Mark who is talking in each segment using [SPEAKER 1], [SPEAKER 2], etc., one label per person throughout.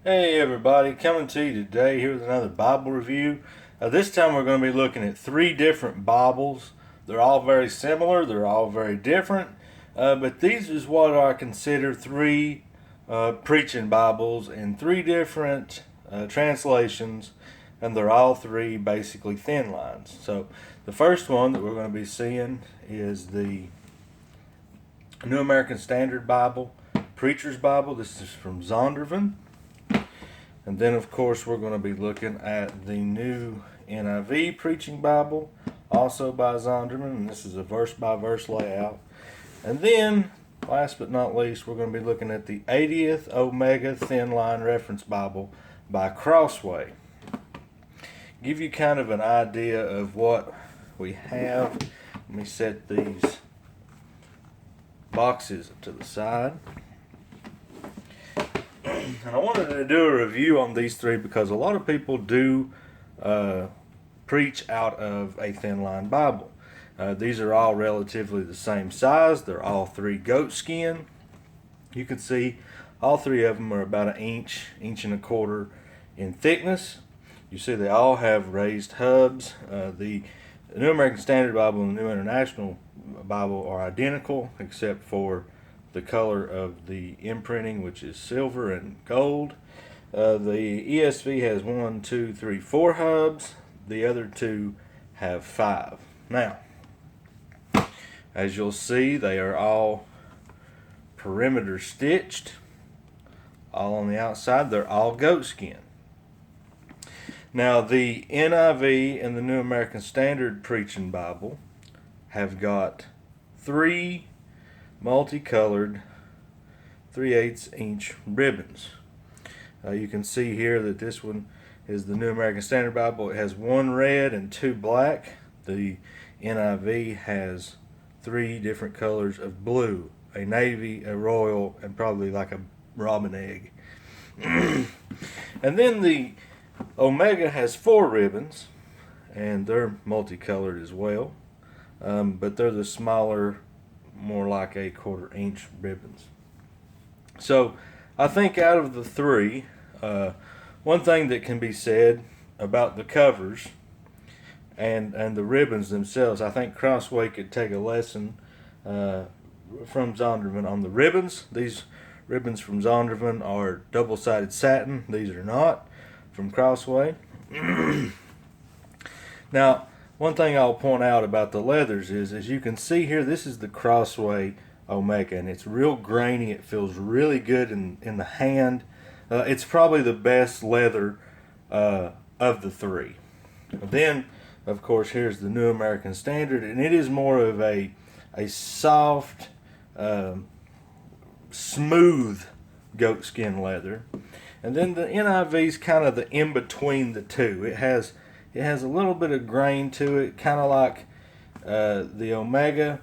[SPEAKER 1] Hey everybody, coming to you today here with another Bible review. This time we're going to be looking at three different Bibles. They're all very similar, they're all very different, but these is what I consider three preaching Bibles in three different translations, and they're all three basically thin lines. So the first one that we're going to be seeing is the New American Standard Bible, Preacher's Bible. This is from Zondervan. And then, of course, we're going to be looking at the new NIV Preaching Bible, also by Zondervan, and this is a verse-by-verse layout. And then, last but not least, we're going to be looking at the 80th Omega Thin Line Reference Bible by Crossway. Give you kind of an idea of what we have. Let me set these boxes to the side. And I wanted to do a review on these three because a lot of people do preach out of a thin line Bible. These are all relatively the same size. They're all three goat skin. You can see all three of them are about an inch and a quarter in thickness. You see they all have raised hubs. The New American Standard Bible and the New International Bible are identical except for the color of the imprinting, which is silver and gold. The ESV has 1, 2, 3, 4 hubs. The other two have 5. Now, as you'll see, they are all perimeter stitched, all on the outside. They're all goat skin. Now, the NIV and the New American Standard Preaching Bible have got 3 multicolored 3/8 inch ribbons. You can see here that this one is the New American Standard Bible. It has 1 red and 2 black. The NIV has 3 different colors of blue, a navy, a royal, and probably like a robin egg. And then the Omega has 4 ribbons, and they're multicolored as well, but they're the smaller, more like a 1/4 inch ribbons. So I think out of the three, one thing that can be said about the covers and the ribbons themselves, I think Crossway could take a lesson from Zondervan on the ribbons. These ribbons from Zondervan are double-sided satin. These are not from Crossway. Now, one thing I'll point out about the leathers is, as you can see here, this is the Crossway Omega, and it's real grainy. It feels really good in the hand. It's probably the best leather of the three. Then, of course, here's the New American Standard, and it is more of a soft, smooth goatskin leather. And then the NIV is kind of the in between the two. It has a little bit of grain to it, kind of like the Omega,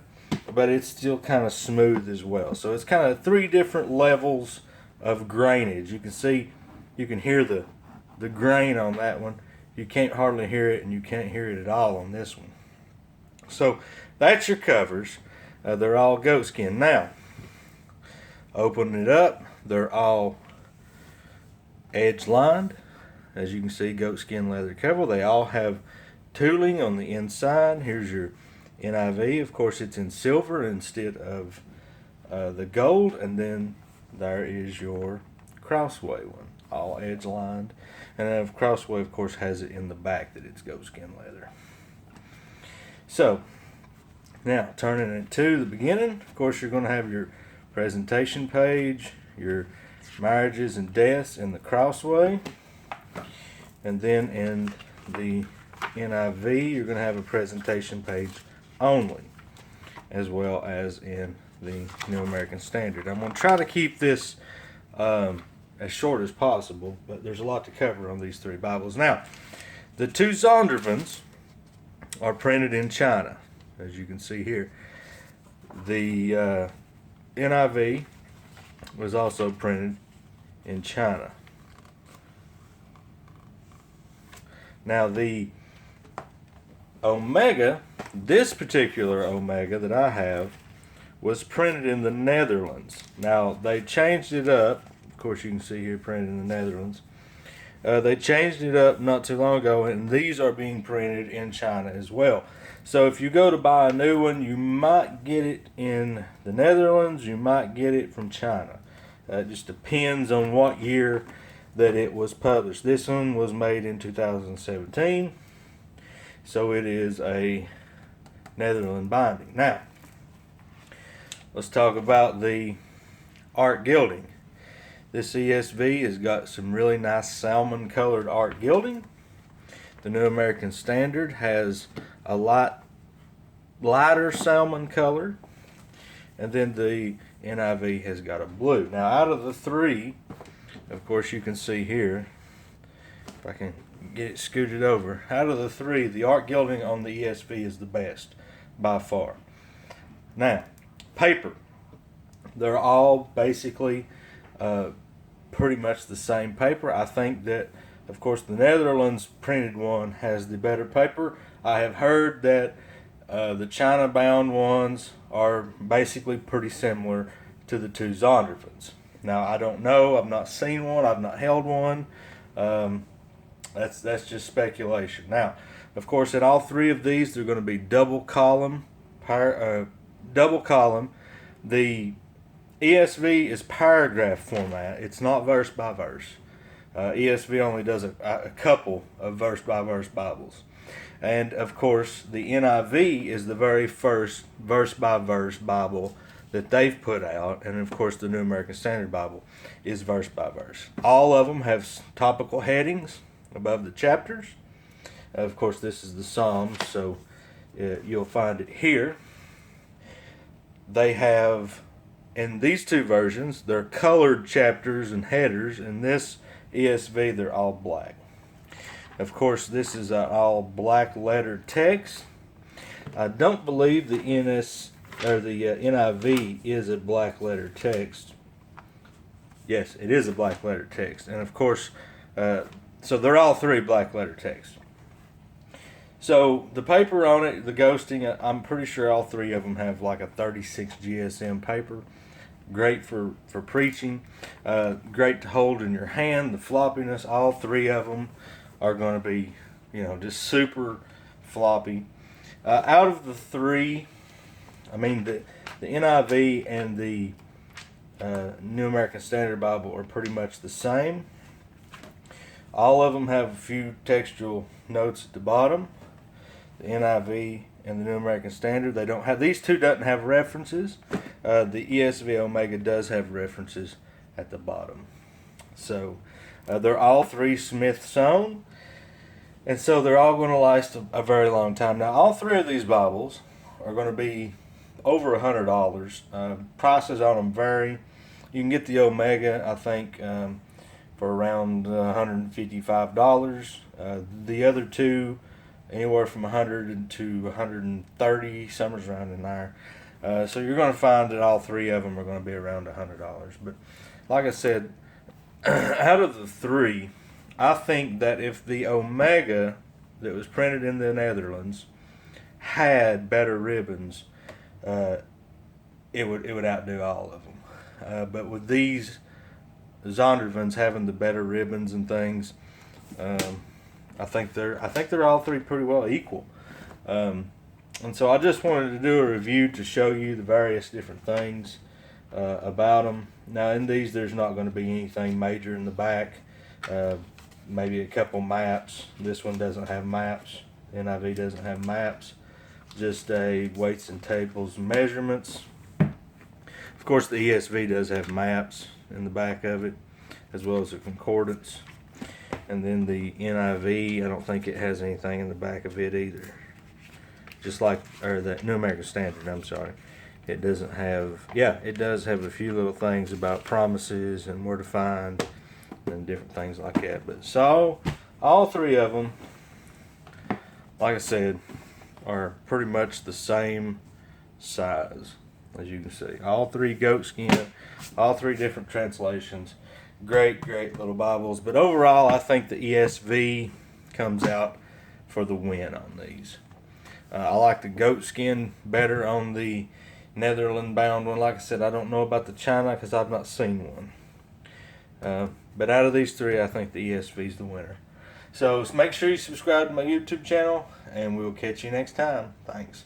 [SPEAKER 1] but it's still kind of smooth as well. So it's kind of 3 different levels of grainage. You can see, you can hear the grain on that one. You can't hardly hear it, and you can't hear it at all on this one. So that's your covers. They're all goatskin. Now, opening it up, they're all edge lined. As you can see, goatskin leather cover. They all have tooling on the inside. Here's your NIV. Of course, it's in silver instead of the gold. And then there is your Crossway one, all edge lined. And then Crossway, of course, has it in the back that it's goatskin leather. So, now turning it to the beginning, of course, you're going to have your presentation page, your marriages and deaths in the Crossway. And then in the NIV, you're going to have a presentation page only, as well as in the New American Standard. I'm going to try to keep this as short as possible, but there's a lot to cover on these 3 Bibles. Now, the 2 Zondervans are printed in China, as you can see here. The NIV was also printed in China. Now the Omega, this particular Omega that I have, was printed in the Netherlands. Now they changed it up course, you can see here printed in the Netherlands. They changed it up not too long ago, and these are being printed in China as well. So if you go to buy a new one, you might get it in the Netherlands, you might get it from China. It just depends on what year that it was published. This one was made in 2017, so it is a Netherlands binding. Now, let's talk about the art gilding. This ESV has got some really nice salmon colored art gilding. The New American Standard has a lighter salmon color, and then the NIV has got a blue. Now, out of the three, of course, you can see here, if I can get it scooted over, out of the three, the art gilding on the ESV is the best by far. Now, paper. They're all basically pretty much the same paper. I think that, of course, the Netherlands printed one has the better paper. I have heard that the China bound ones are basically pretty similar to the two Zondervans. Now, I don't know. I've not seen one. I've not held one. That's just speculation. Now, of course, in all three of these, they're going to be double column. The ESV is paragraph format. It's not verse by verse. ESV only does a couple of verse by verse Bibles. And of course, the NIV is the very first verse by verse Bible that they've put out. And of course, the New American Standard Bible is verse by verse. All of them have topical headings above the chapters. Of course, this is the Psalms, so you'll find it here. They have, in these two versions, they're colored chapters and headers. In this ESV, they're all black. Of course, this is an all black letter text. I don't believe the NIV is a black letter text. Yes, it is a black letter text. And of course, so they're all three black letter text. So the paper on it, the ghosting, I'm pretty sure all three of them have like a 36 GSM paper. Great for preaching. Great to hold in your hand. The floppiness, all three of them are going to be, just super floppy. Out of the three, I mean, the NIV and the New American Standard Bible are pretty much the same. All of them have a few textual notes at the bottom. The NIV and the New American Standard, they don't have, these two doesn't have references. The ESV Omega does have references at the bottom. So they're all three Smith sewn, and so they're all going to last a very long time. Now, all three of these Bibles are going to be over $100. Prices on them vary. You can get the Omega, I think, for around $155. The other two, anywhere from $100 to $130, somewhere's around in there. So you're going to find that all three of them are going to be around $100. But like I said, out of the three, I think that if the Omega that was printed in the Netherlands had better ribbons, it would outdo all of them. But with these Zondervans having the better ribbons and things, I think they're all three pretty well equal. And so I just wanted to do a review to show you the various different things about them. Now, in these, there's not going to be anything major in the back. Maybe a couple maps. This one doesn't have maps. NIV doesn't have maps. Just a weights and tables and measurements. Of course, the ESV does have maps in the back of it, as well as a concordance. And then the NIV, I don't think it has anything in the back of it either. Just like, or the New American Standard, I'm sorry. It doesn't have, it does have a few little things about promises and where to find and different things like that. But so, all three of them, like I said, are pretty much the same size, as you can see. All three goatskin, all three different translations. Great little Bibles. But overall, I think the ESV comes out for the win on these. I like the goatskin better on the Netherlands bound one. Like I said, I don't know about the China because I've not seen one. But out of these three, I think the ESV is the winner. So make sure you subscribe to my YouTube channel, and we'll catch you next time. Thanks.